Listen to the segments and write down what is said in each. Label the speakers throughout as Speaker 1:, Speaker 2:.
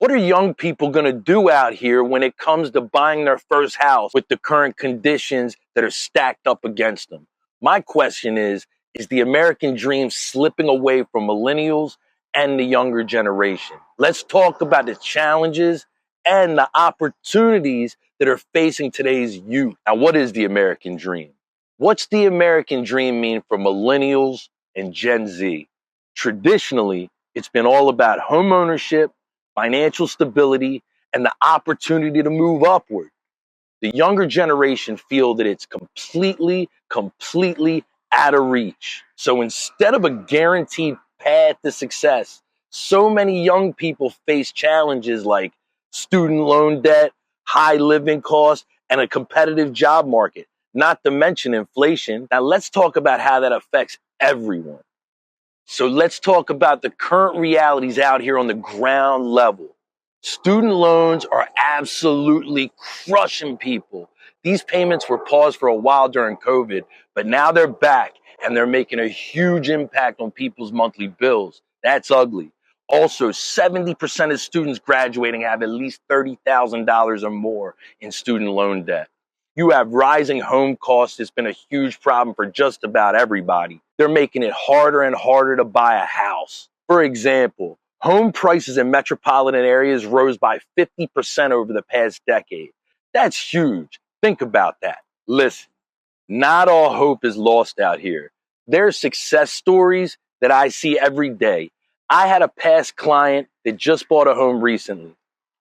Speaker 1: What are young people going to do out here when it comes to buying their first house with the current conditions that are stacked up against them? My question is the American dream slipping away from millennials and the younger generation? Let's talk about the challenges and the opportunities that are facing today's youth. Now, what is the American dream? What's the American dream mean for millennials and Gen Z? Traditionally, it's been all about homeownership, financial stability, and the opportunity to move upward. The younger generation feel that it's completely out of reach. So instead of a guaranteed path to success, so many young people face challenges like student loan debt, high living costs, and a competitive job market, not to mention inflation. Now let's talk about how that affects everyone. So let's talk about the current realities out here on the ground level. Student loans are absolutely crushing people. These payments were paused for a while during COVID, but now they're back and they're making a huge impact on people's monthly bills. That's ugly. Also, 70% of students graduating have at least $30,000 or more in student loan debt. You have rising home costs. It's been a huge problem for just about everybody. They're making it harder and harder to buy a house. For example, home prices in metropolitan areas rose by 50% over the past decade. That's huge. Think about that. Listen, not all hope is lost out here. There are success stories that I see every day. I had a past client that just bought a home recently.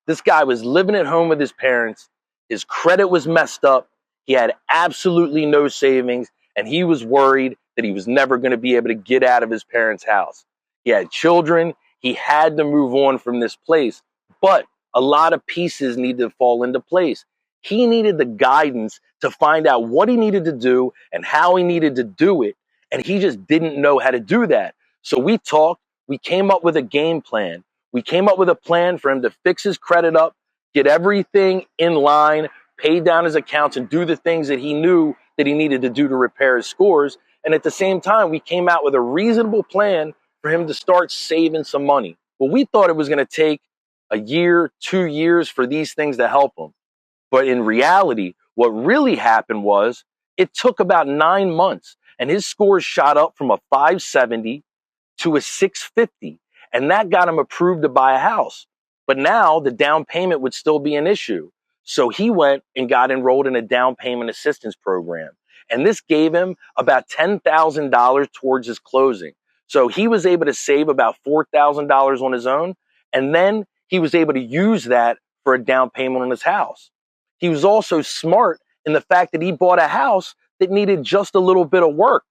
Speaker 1: This guy was living at home with his parents. His credit was messed up. He had absolutely no savings, and he was worried that he was never going to be able to get out of his parents' house. He had children. He had to move on from this place, but a lot of pieces needed to fall into place. He needed the guidance to find out what he needed to do and how he needed to do it, and he just didn't know how to do that. So we talked. We came up with a game plan. We came up with a plan for him to fix his credit up, get everything in line, pay down his accounts, and do the things that he knew that he needed to do to repair his scores. And at the same time, we came out with a reasonable plan for him to start saving some money. Well, we thought it was going to take a year, 2 years for these things to help him. But in reality, what really happened was it took about 9 months, and his scores shot up from a 570 to a 650. And that got him approved to buy a house. But now the down payment would still be an issue. So he went and got enrolled in a down payment assistance program. And this gave him about $10,000 towards his closing. So he was able to save about $4,000 on his own. And then he was able to use that for a down payment on his house. He was also smart in the fact that he bought a house that needed just a little bit of work.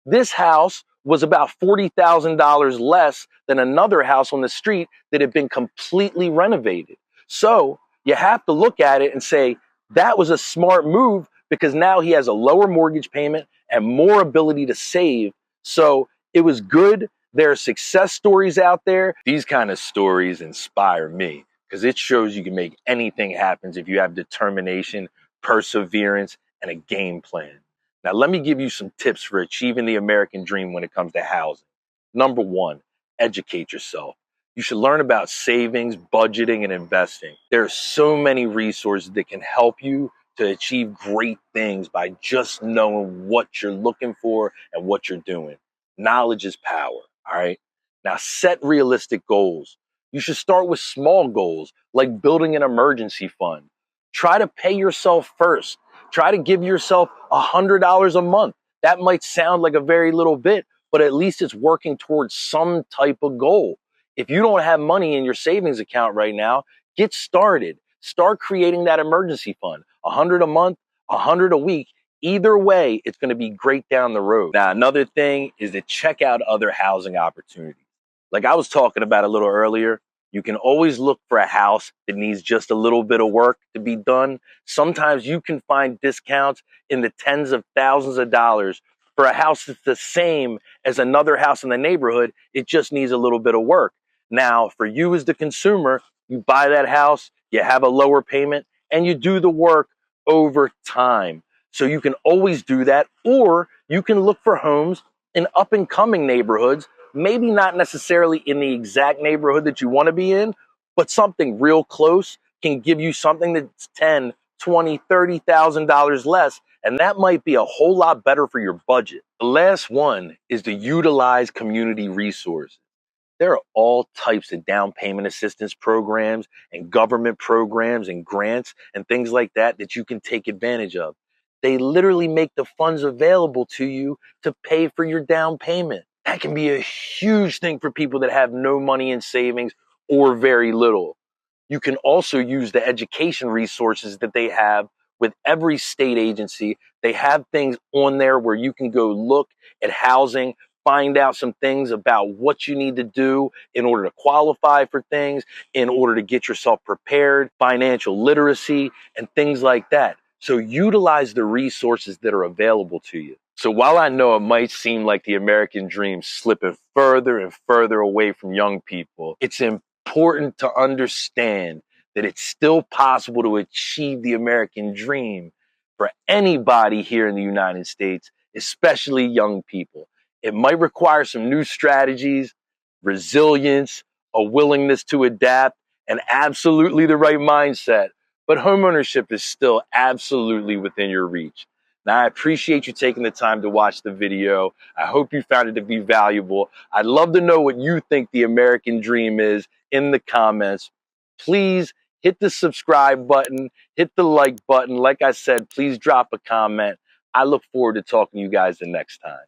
Speaker 1: This house was about $40,000 less than another house on the street that had been completely renovated. So you have to look at it and say, that was a smart move because now he has a lower mortgage payment and more ability to save. So it was good. There are success stories out there. These kind of stories inspire me because it shows you can make anything happen if you have determination, perseverance, and a game plan. Now, let me give you some tips for achieving the American dream when it comes to housing. Number one, educate yourself. You should learn about savings, budgeting, and investing. There are so many resources that can help you to achieve great things by just knowing what you're looking for and what you're doing. Knowledge is power, all right? Now, set realistic goals. You should start with small goals, like building an emergency fund. Try to pay yourself first. Try to give yourself $100 a month. That might sound like a very little bit, but at least it's working towards some type of goal. If you don't have money in your savings account right now, get started. Start creating that emergency fund. 100 a month, 100 a week. Either way, it's going to be great down the road. Now, another thing is to check out other housing opportunities. Like I was talking about a little earlier, you can always look for a house that needs just a little bit of work to be done. Sometimes you can find discounts in the tens of thousands of dollars for a house that's the same as another house in the neighborhood. It just needs a little bit of work. Now, for you as the consumer, you buy that house, you have a lower payment, and you do the work over time. So you can always do that, or you can look for homes in up and coming neighborhoods, maybe not necessarily in the exact neighborhood that you want to be in, But something real close can give you something that's 10, 20, $30,000 less, and that might be a whole lot better for your budget. The last one is to utilize community resources. There are all types of down payment assistance programs and government programs and grants and things like that that you can take advantage of. They literally make the funds available to you to pay for your down payment. That can be a huge thing for people that have no money in savings or very little. You can also use the education resources that they have with every state agency. They have things on there where you can go look at housing, find out some things about what you need to do in order to qualify for things, in order to get yourself prepared, financial literacy, and things like that. So utilize the resources that are available to you. So while I know it might seem like the American dream slipping further and further away from young people, it's important to understand that it's still possible to achieve the American dream for anybody here in the United States, especially young people. It might require some new strategies, resilience, a willingness to adapt, and absolutely the right mindset. But homeownership is still absolutely within your reach. Now, I appreciate you taking the time to watch the video. I hope you found it to be valuable. I'd love to know what you think the American dream is in the comments. Please hit the subscribe button, hit the like button. Like I said, please drop a comment. I look forward to talking to you guys the next time.